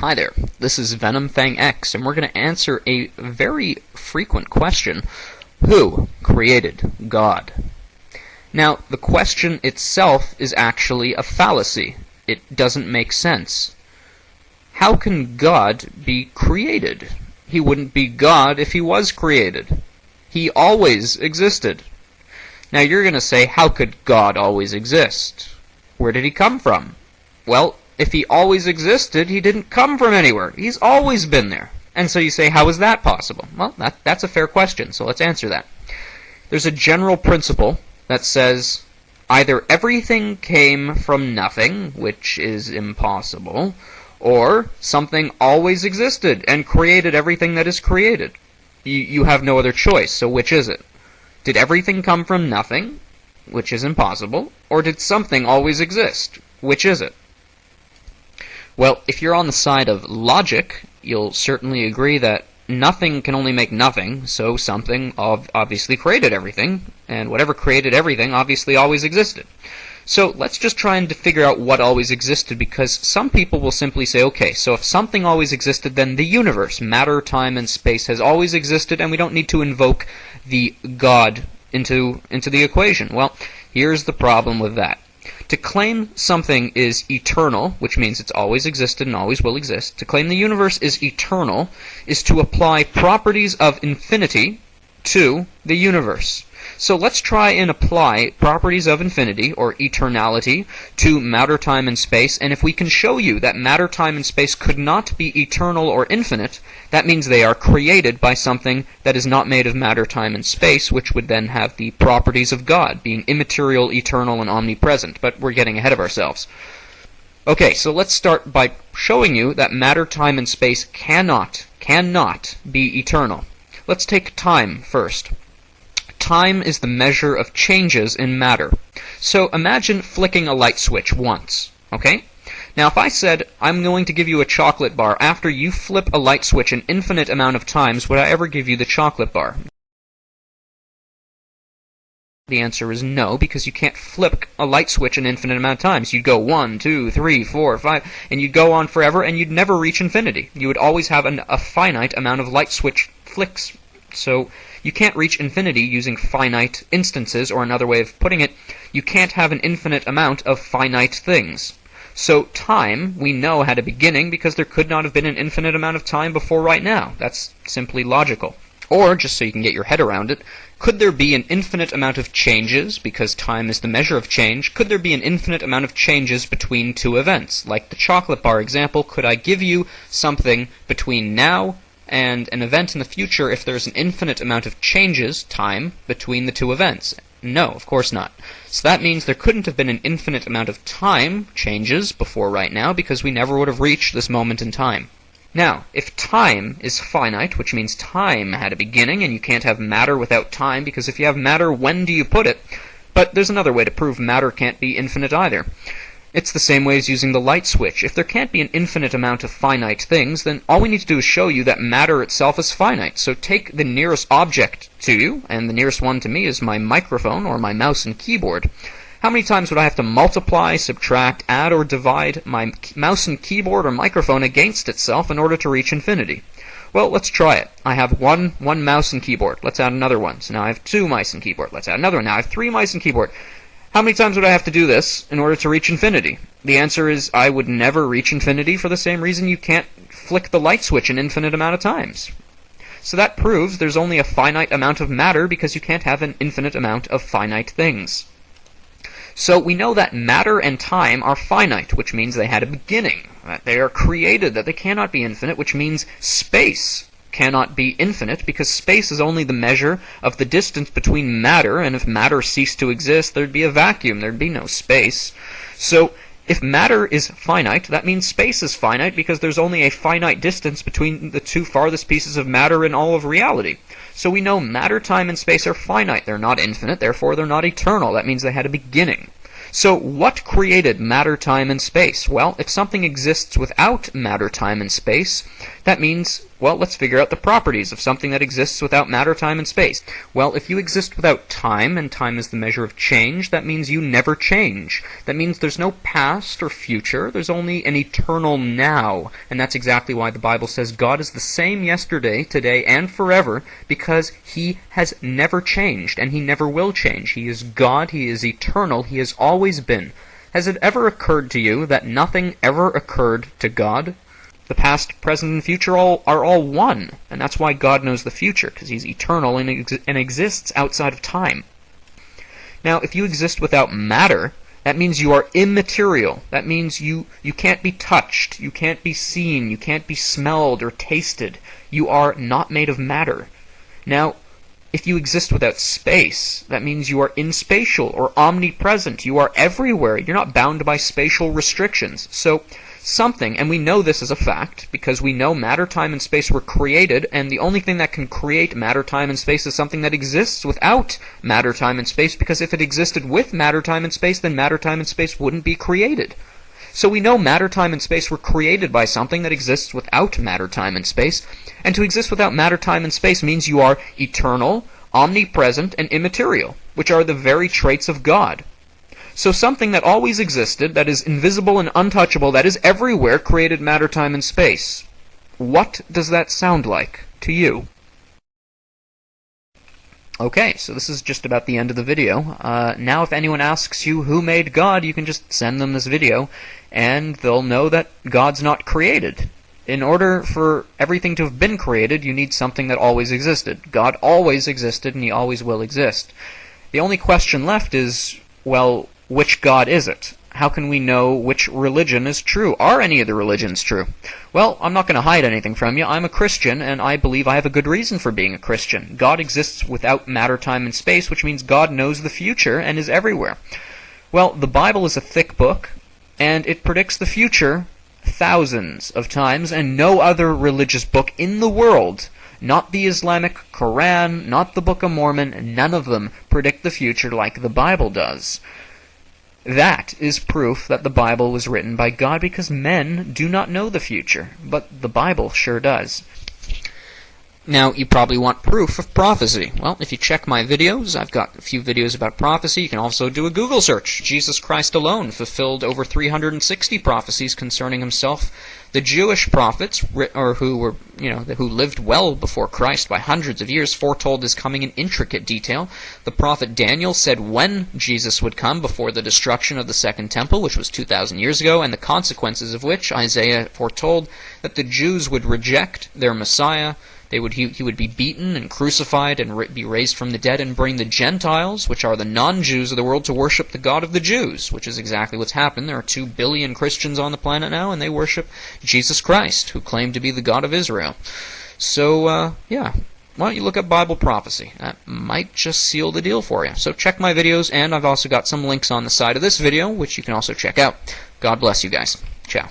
Hi there, this is VenomFang X, and we're going to answer a very frequent question. Who created God? Now, the question itself is actually a fallacy. It doesn't make sense. How can God be created? He wouldn't be God if he was created. He always existed. Now, you're going to say, how could God always exist? Where did he come from? Well, if he always existed, he didn't come from anywhere. He's always been there. And so you say, how is that possible? Well, that's a fair question, so let's answer that. There's a general principle that says either everything came from nothing, which is impossible, or something always existed and created everything that is created. You have no other choice, so which is it? Did everything come from nothing, which is impossible, or did something always exist? Which is it? Well, if you're on the side of logic, you'll certainly agree that nothing can only make nothing, so something obviously created everything, and whatever created everything obviously always existed. So let's just try and figure out what always existed, because some people will simply say, okay, so if something always existed, then the universe, matter, time, and space has always existed, and we don't need to invoke the God into the equation. Well, here's the problem with that. To claim something is eternal, which means it's always existed and always will exist, to claim the universe is eternal is to apply properties of infinity to the universe. So let's try and apply properties of infinity, or eternality, to matter, time, and space, and if we can show you that matter, time, and space could not be eternal or infinite, that means they are created by something that is not made of matter, time, and space, which would then have the properties of God, being immaterial, eternal, and omnipresent. But we're getting ahead of ourselves. Okay, so let's start by showing you that matter, time, and space cannot be eternal. Let's take time first. Time is the measure of changes in matter. So imagine flicking a light switch once, okay? Now if I said, I'm going to give you a chocolate bar after you flip a light switch an infinite amount of times, would I ever give you the chocolate bar? The answer is no, because you can't flip a light switch an infinite amount of times. You'd go 1, 2, 3, 4, 5, and you'd go on forever, and you'd never reach infinity. You would always have a finite amount of light switch flicks. So you can't reach infinity using finite instances, or another way of putting it, you can't have an infinite amount of finite things. So time, we know, had a beginning because there could not have been an infinite amount of time before right now. That's simply logical. Or, just so you can get your head around it, could there be an infinite amount of changes, because time is the measure of change? Could there be an infinite amount of changes between two events? Like the chocolate bar example, could I give you something between now and an event in the future if there's an infinite amount of changes, time, between the two events? No, of course not. So that means there couldn't have been an infinite amount of time changes before right now, because we never would have reached this moment in time. Now, if time is finite, which means time had a beginning, and you can't have matter without time, because if you have matter, when do you put it? But there's another way to prove matter can't be infinite either. It's the same way as using the light switch. If there can't be an infinite amount of finite things, then all we need to do is show you that matter itself is finite. So take the nearest object to you, and the nearest one to me is my microphone, or my mouse and keyboard. How many times would I have to multiply, subtract, add, or divide my mouse and keyboard or microphone against itself in order to reach infinity? Well, let's try it. I have one mouse and keyboard. Let's add another one. So now I have 2 mice and keyboard. Let's add another one. Now I have 3 mice and keyboard. How many times would I have to do this in order to reach infinity? The answer is I would never reach infinity, for the same reason you can't flick the light switch an infinite amount of times. So that proves there's only a finite amount of matter, because you can't have an infinite amount of finite things. So we know that matter and time are finite, which means they had a beginning, that they are created, that they cannot be infinite, which means space cannot be infinite, because space is only the measure of the distance between matter, and if matter ceased to exist, there'd be a vacuum, there'd be no space. So if matter is finite, that means space is finite, because there's only a finite distance between the two farthest pieces of matter in all of reality. So we know matter, time, and space are finite. They're not infinite, therefore they're not eternal. That means they had a beginning. So what created matter, time, and space? Well, if something exists without matter, time, and space, that means, Well, let's figure out the properties of something that exists without matter, time, and space. Well, if you exist without time, and time is the measure of change, that means you never change. That means there's no past or future, there's only an eternal now. And that's exactly why the Bible says God is the same yesterday, today, and forever, because He has never changed, and He never will change. He is God, He is eternal, He has always been. Has it ever occurred to you that nothing ever occurred to God? The past, present, and future are all one, and that's why God knows the future, because He's eternal and exists outside of time. Now, if you exist without matter, that means you are immaterial. That means you can't be touched, you can't be seen, you can't be smelled or tasted. You are not made of matter. Now, if you exist without space, that means you are inspatial or omnipresent. You are everywhere. You're not bound by spatial restrictions. So, something, and we know this as a fact, because we know matter, time, and space were created, and the only thing that can create matter, time, and space is something that exists without matter, time, and space, because if it existed with matter, time, and space, then matter, time, and space wouldn't be created. So we know matter, time, and space were created by something that exists without matter, time, and space, and to exist without matter, time, and space means you are eternal, omnipresent, and immaterial, which are the very traits of God. So something that always existed, that is invisible and untouchable, that is everywhere, created matter, time, and space. What does that sound like to you? Okay, so this is just about the end of the video. Now if anyone asks you who made God, you can just send them this video, and they'll know that God's not created. In order for everything to have been created, you need something that always existed. God always existed, and He always will exist. The only question left is, well, which God is it? How can we know which religion is true? Are any of the religions true? Well, I'm not going to hide anything from you. I'm a Christian, and I believe I have a good reason for being a Christian. God exists without matter, time, and space, which means God knows the future and is everywhere. Well, the Bible is a thick book, and it predicts the future thousands of times, and no other religious book in the world, not the Islamic Quran, not the Book of Mormon, none of them predict the future like the Bible does. That is proof that the Bible was written by God, because men do not know the future, but the Bible sure does. Now, you probably want proof of prophecy. Well, if you check my videos, I've got a few videos about prophecy. You can also do a Google search. Jesus Christ alone fulfilled over 360 prophecies concerning Himself. The Jewish prophets, or who lived well before Christ by hundreds of years, foretold His coming in intricate detail. The prophet Daniel said when Jesus would come before the destruction of the Second Temple, which was 2,000 years ago, and the consequences of which Isaiah foretold that the Jews would reject their Messiah. He would be beaten and crucified and be raised from the dead, and bring the Gentiles, which are the non-Jews of the world, to worship the God of the Jews, which is exactly what's happened. There are 2 billion Christians on the planet now, and they worship Jesus Christ, who claimed to be the God of Israel. So, yeah, why don't you look up Bible prophecy? That might just seal the deal for you. So check my videos, and I've also got some links on the side of this video, which you can also check out. God bless you guys. Ciao.